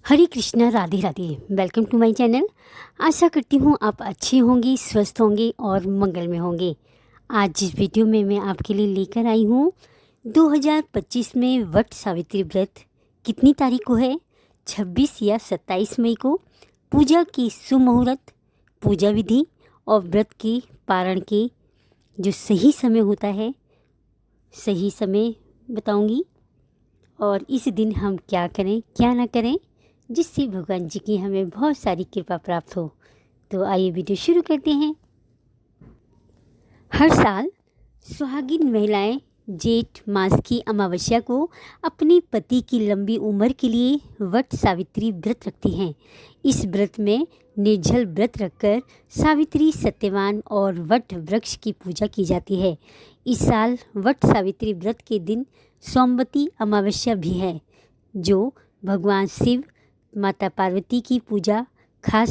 Hare Krishna, Radhe Radhe. Welcome to my channel. आशा करती हूँ आप अच्छे होंगे, स्वस्थ होंगे और मंगल में होंगे। आज जिस वीडियो में मैं आपके लिए लेकर आई हूँ 2025 में वट सावित्री व्रत कितनी तारीख को है, 26 या 27 मई को, पूजा की सुमुहूर्त, पूजा विधि और व्रत के पारण के जो सही समय होता है, सही समय बताऊंगी। और इस दिन हम क्या करें क्या ना करें जिससे भगवान जी की हमें बहुत सारी कृपा प्राप्त हो। तो आइए वीडियो शुरू करते हैं। हर साल सुहागिन महिलाएं जेठ मास की अमावस्या को अपने पति की लंबी उम्र के लिए वट सावित्री व्रत रखती हैं। इस व्रत में निर्जल व्रत रखकर सावित्री, सत्यवान और वट वृक्ष की पूजा की जाती है। इस साल वट सावित्री व्रत के दिन सोमवती अमावस्या भी है, जो भगवान शिव, माता पार्वती की पूजा का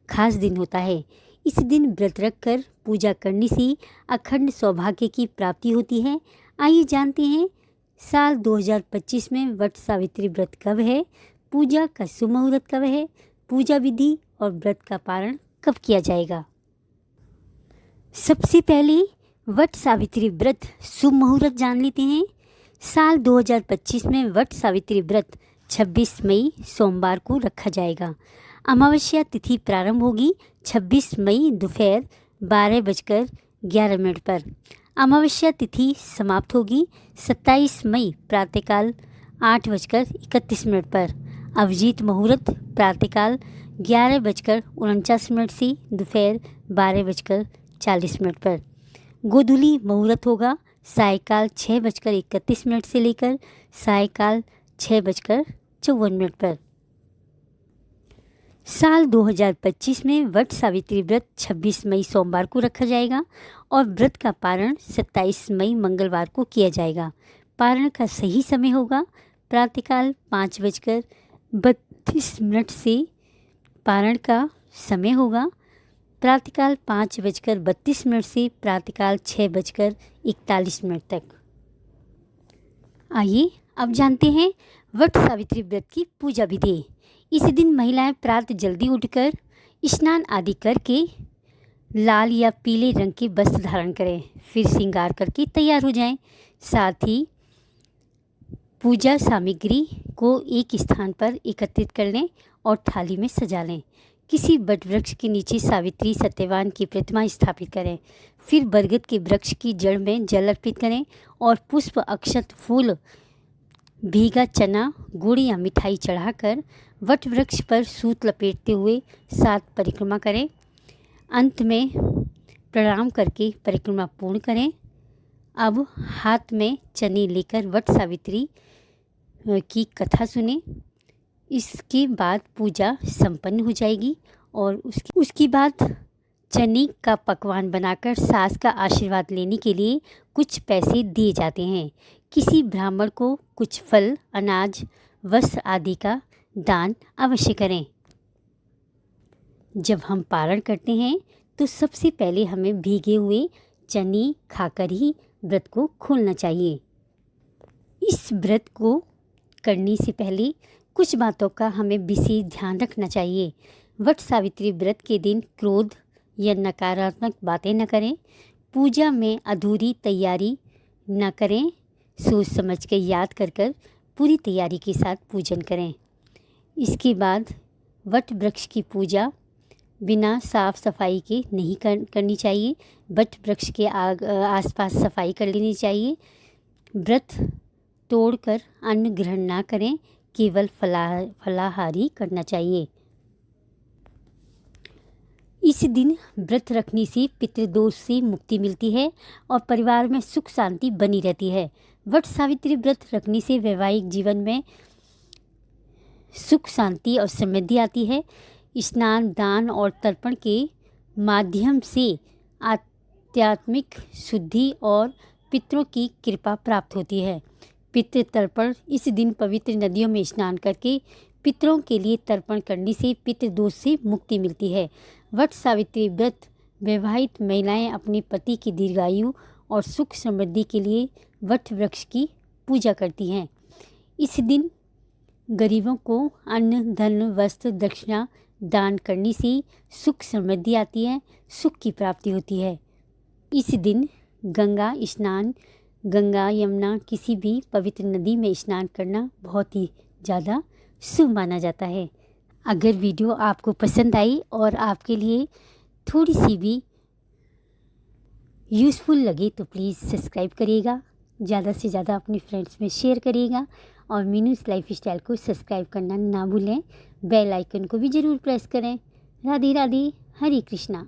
खास दिन होता है। इस दिन व्रत रखकर पूजा करने से अखंड सौभाग्य की प्राप्ति होती है। आइए जानते हैं साल 2025 में वट सावित्री व्रत कब है, पूजा का सुमुहूर्त कब है, पूजा विधि और व्रत का पारण कब किया जाएगा। सबसे पहले वट सावित्री व्रत शुभ मुहूर्त जान लेते हैं। साल 2025 में वट सावित्री व्रत 26 मई सोमवार को रखा जाएगा। अमावस्या तिथि प्रारंभ होगी 26 मई दोपहर 12:11 पर। अमावस्या तिथि समाप्त होगी 27 मई प्रातःकाल 8:31 पर। अभिजीत मुहूर्त प्रातःकाल 11:49 से दोपहर 12:40 पर। गोधूली मुहूर्त होगा सायकाल 6:31 से लेकर सायकाल 6:54 पर। साल 2025 में वट सावित्री व्रत 26 मई सोमवार को रखा जाएगा और व्रत का पारण 27 मई मंगलवार को किया जाएगा। पारण का सही समय होगा प्रातःकाल 5:32 से। पारण का समय होगा प्रातःकाल 5:32 से प्रातःकाल 6:41 तक। आइए अब जानते हैं वट सावित्री व्रत की पूजा विधि। इस दिन महिलाएं प्रातः जल्दी उठकर स्नान आदि करके लाल या पीले रंग के वस्त्र धारण करें, फिर श्रृंगार करके तैयार हो जाएं। साथ ही पूजा सामग्री को एक स्थान पर एकत्रित कर लें और थाली में सजा लें। किसी वट वृक्ष के नीचे सावित्री, सत्यवान की प्रतिमा स्थापित करें। फिर बरगद के वृक्ष की जड़ में जल अर्पित करें और पुष्प, अक्षत, फूल, भीगा चना, गुड़ या मिठाई चढ़ाकर वट वृक्ष पर सूत लपेटते हुए 7 परिक्रमा करें। अंत में प्रणाम करके परिक्रमा पूर्ण करें। अब हाथ में चने लेकर वट सावित्री की कथा सुने। इसके बाद पूजा संपन्न हो जाएगी और उसके बाद चने का पकवान बनाकर सास का आशीर्वाद लेने के लिए कुछ पैसे दिए जाते हैं। किसी ब्राह्मण को कुछ फल, अनाज, वस्त्र आदि का दान अवश्य करें। जब हम पारण करते हैं तो सबसे पहले हमें भीगे हुए चने खाकर ही व्रत को खोलना चाहिए। इस व्रत को करने से पहले कुछ बातों का हमें विशेष ध्यान रखना चाहिए। वट सावित्री व्रत के दिन क्रोध या नकारात्मक बातें न करें। पूजा में अधूरी तैयारी न करें। सोच समझ कर याद कर पूरी तैयारी के साथ पूजन करें। इसके बाद वट वृक्ष की पूजा बिना साफ सफाई के नहीं करनी चाहिए। वट वृक्ष के आसपास सफाई कर लेनी चाहिए। व्रत तोड़कर अन्न ग्रहण ना करें, केवल फलाहारी करना चाहिए। इस दिन व्रत रखने से पितृदोष से मुक्ति मिलती है और परिवार में सुख शांति बनी रहती है। वट सावित्री व्रत रखने से वैवाहिक जीवन में सुख शांति और समृद्धि आती है। स्नान, दान और तर्पण के माध्यम से आध्यात्मिक शुद्धि और पितरों की कृपा प्राप्त होती है। पितृ तर्पण, इस दिन पवित्र नदियों में स्नान करके पितरों के लिए तर्पण करने से पितृदोष से मुक्ति मिलती है। वट सावित्री व्रत विवाहित महिलाएं अपने पति की दीर्घायु और सुख समृद्धि के लिए वट वृक्ष की पूजा करती हैं। इस दिन गरीबों को अन्न, धन, वस्त्र, दक्षिणा दान करने से सुख समृद्धि आती है, सुख की प्राप्ति होती है। इस दिन गंगा स्नान, गंगा, यमुना किसी भी पवित्र नदी में स्नान करना बहुत ही ज़्यादा शुभ माना जाता है। अगर वीडियो आपको पसंद आई और आपके लिए थोड़ी सी भी यूज़फुल लगे तो प्लीज़ सब्सक्राइब करिएगा, ज़्यादा से ज़्यादा अपने फ्रेंड्स में शेयर करिएगा और मीनूस लाइफ स्टाइल को सब्सक्राइब करना ना भूलें। बेल आइकन को भी ज़रूर प्रेस करें। राधे राधे, हरे कृष्णा।